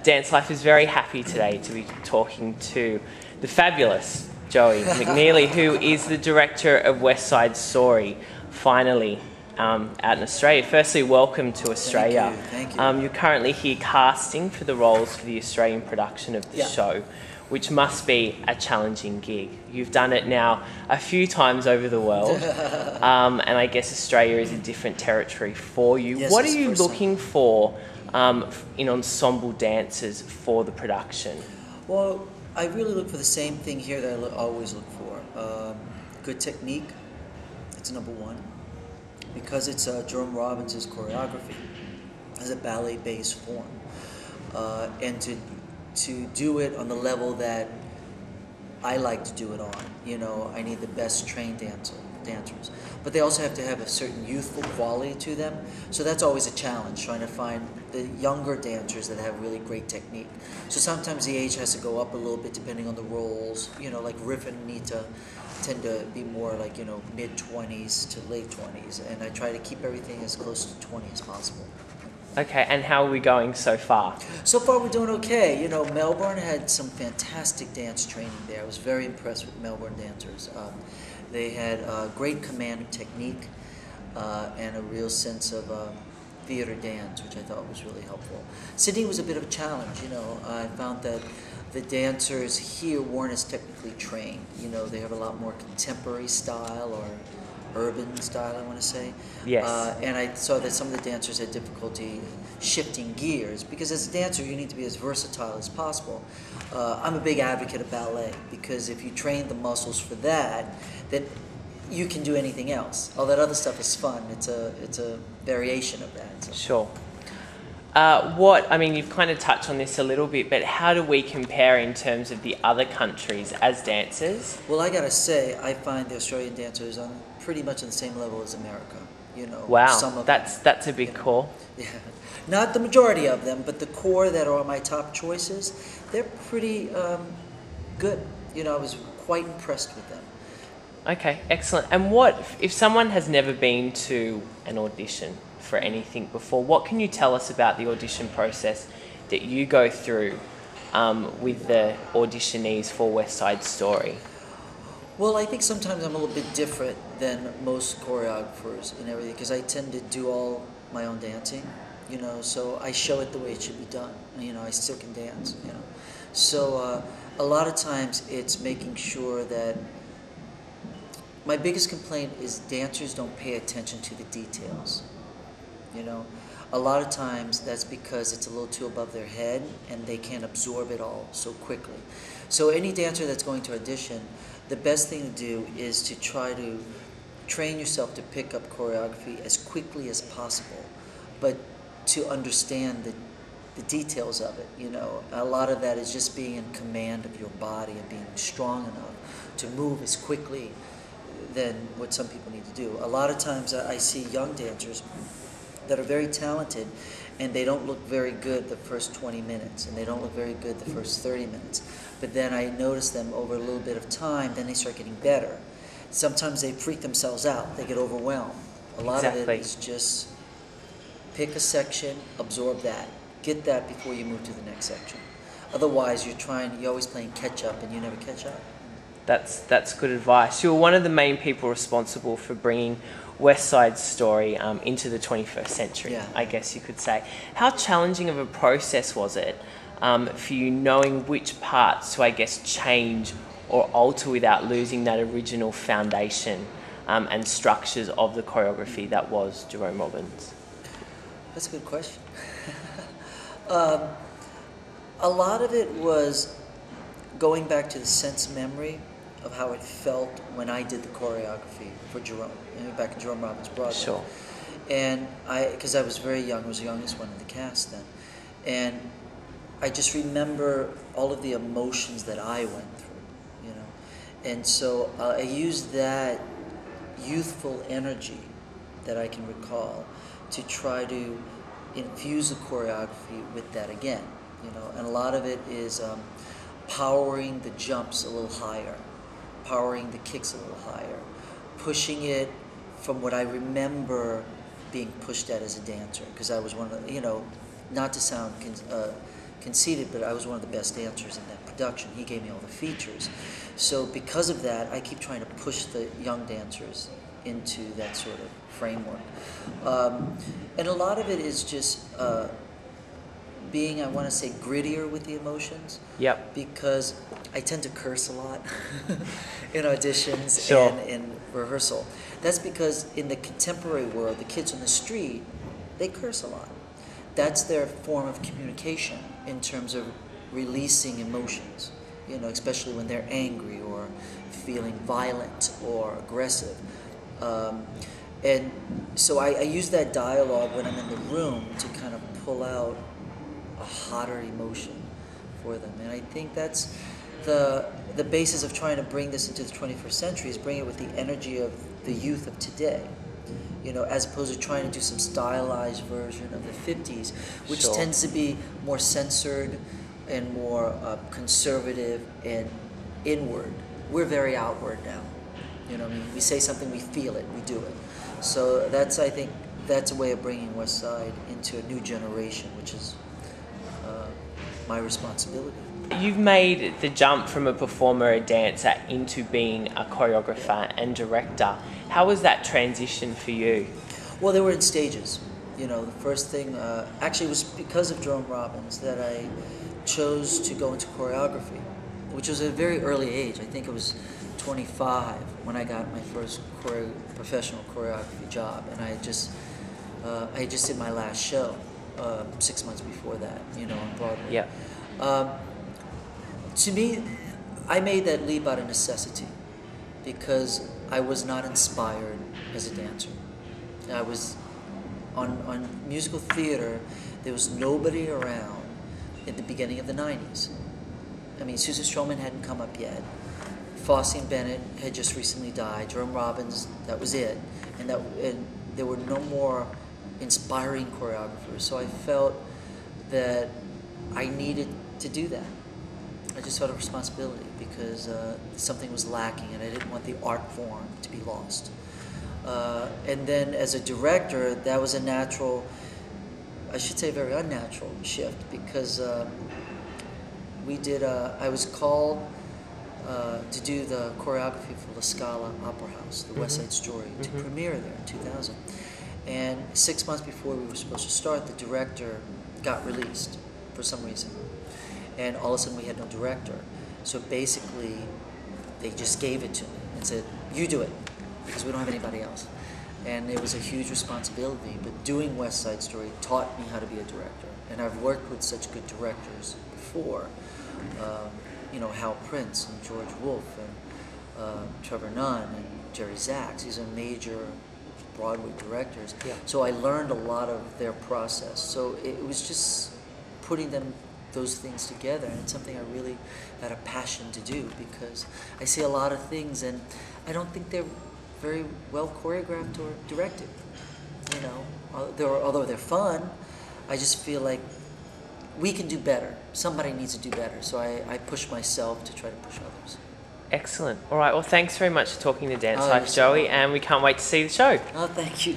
DanceLife is very happy today to be talking to the fabulous Joey McKneely, who is the director of West Side Story, finally out in Australia. Firstly, welcome to Australia. Thank you. You're currently here casting for the roles for the Australian production of the show, which must be a challenging gig. You've done it now a few times over the world, and I guess Australia is a different territory for you. Yes, what are you looking for in ensemble dancers for the production? Well, I really look for the same thing here that I always look for. Good technique, it's number one. Because it's Jerome Robbins' choreography as a ballet-based form. And to do it on the level that I like to do it on. You know, I need the best trained dancers. But they also have to have a certain youthful quality to them. So that's always a challenge, trying to find the younger dancers that have really great technique. So sometimes the age has to go up a little bit depending on the roles. You know, like Riff and Anita tend to be more like, you know, mid-20s to late 20s. And I try to keep everything as close to 20 as possible. Okay, and how are we going so far? So far we're doing okay. You know, Melbourne had some fantastic dance training there. I was very impressed with Melbourne dancers. They had great command of technique and a real sense of theater dance, which I thought was really helpful. Sydney was a bit of a challenge. You know, I found that the dancers here weren't as technically trained. You know, they have a lot more contemporary style or urban style, I want to say. Yes. And I saw that some of the dancers had difficulty shifting gears, because as a dancer you need to be as versatile as possible. I'm a big advocate of ballet, because if you train the muscles for that, then you can do anything else. All that other stuff is fun. It's a variation of that. So. Sure. I mean, you've kind of touched on this a little bit, but how do we compare in terms of the other countries as dancers? Well, I gotta say, I find the Australian dancers on pretty much on the same level as America. You know, wow, some of that's a big call. Yeah, not the majority of them, but the core that are my top choices, they're pretty good. You know, I was quite impressed with them. Okay, excellent. And what if someone has never been to an audition for anything before? What can you tell us about the audition process that you go through with the auditionees for West Side Story? Well, I think sometimes I'm a little bit different than most choreographers and everything, because I tend to do all my own dancing, you know, so I show it the way it should be done. You know, I still can dance, you know. So a lot of times it's making sure that my biggest complaint is dancers don't pay attention to the details. You know, a lot of times that's because it's a little too above their head and they can't absorb it all so quickly. So any dancer that's going to audition, the best thing to do is to try to train yourself to pick up choreography as quickly as possible, but to understand the details of it. You know, a lot of that is just being in command of your body and being strong enough to move as quickly than what some people need to do. A lot of times I see young dancers that are very talented and they don't look very good the first 20 minutes and they don't look very good the first 30 minutes. But then I notice them over a little bit of time, then they start getting better. Sometimes they freak themselves out, they get overwhelmed. A lot of it is just pick a section, absorb that, get that before you move to the next section. Otherwise you're always playing catch up and you never catch up. That's good advice. You're one of the main people responsible for bringing West Side Story into the 21st century, I guess you could say. How challenging of a process was it for you knowing which parts to, I guess, change or alter without losing that original foundation and structures of the choreography that was Jerome Robbins? That's a good question. A lot of it was going back to the sense memory of how it felt when I did the choreography for Jerome, back in Jerome Robbins Broadway. Sure. And because I was very young, I was the youngest one in the cast then, and I just remember all of the emotions that I went through, you know, and so I used that youthful energy that I can recall to try to infuse the choreography with that again, you know, and a lot of it is powering the jumps a little higher, powering the kicks a little higher, pushing it from what I remember being pushed at as a dancer, because I was one of the, not to sound conceited, but I was one of the best dancers in that production. He gave me all the features. So because of that, I keep trying to push the young dancers into that sort of framework. And a lot of it is just being, I want to say, grittier with the emotions. Yep. Because I tend to curse a lot in auditions Sure. and in rehearsal. That's because in the contemporary world, the kids on the street, they curse a lot. That's their form of communication in terms of releasing emotions, especially when they're angry or feeling violent or aggressive. And so I use that dialogue when I'm in the room to kind of pull out a hotter emotion for them. And I think that's the basis of trying to bring this into the 21st century, is bring it with the energy of the youth of today. As opposed to trying to do some stylized version of the 50s, which Sure. tends to be more censored and more conservative and inward. We're very outward now. We say something, we feel it, we do it. So I think that's a way of bringing West Side into a new generation, which is my responsibility. You've made the jump from a performer, a dancer, into being a choreographer and director. How was that transition for you? Well, they were in stages. The first thing, actually it was because of Jerome Robbins that I chose to go into choreography, which was at a very early age. I think it was 25 when I got my first professional choreography job, and I just did my last show 6 months before that, on Broadway. Yeah. To me, I made that leap out of necessity because I was not inspired as a dancer. I was on musical theater. There was nobody around at the beginning of the 90s. I mean, Susan Stroman hadn't come up yet. Fosse and Bennett had just recently died. Jerome Robbins, that was it. And there were no more inspiring choreographers. So I felt that I needed to do that. I just felt a responsibility because something was lacking and I didn't want the art form to be lost. And then as a director, that was a natural, I should say very unnatural shift, because I was called to do the choreography for La Scala Opera House, the West Side Story, to premiere there in 2000. And 6 months before we were supposed to start, the director got released for some reason. And all of a sudden we had no director. So basically, they just gave it to me and said, you do it, because we don't have anybody else. And it was a huge responsibility, but doing West Side Story taught me how to be a director. And I've worked with such good directors before, Hal Prince and George Wolfe and Trevor Nunn and Jerry Zaks. These are major Broadway directors. Yeah. So I learned a lot of their process. So it was just putting those things together, and it's something I really had a passion to do, because I see a lot of things and I don't think they're very well choreographed or directed. Although they're fun, I just feel like we can do better. Somebody needs to do better. So I push myself to try to push others. Excellent. All right. Well, thanks very much for talking to DanceLife, Joey, and we can't wait to see the show. Oh, thank you.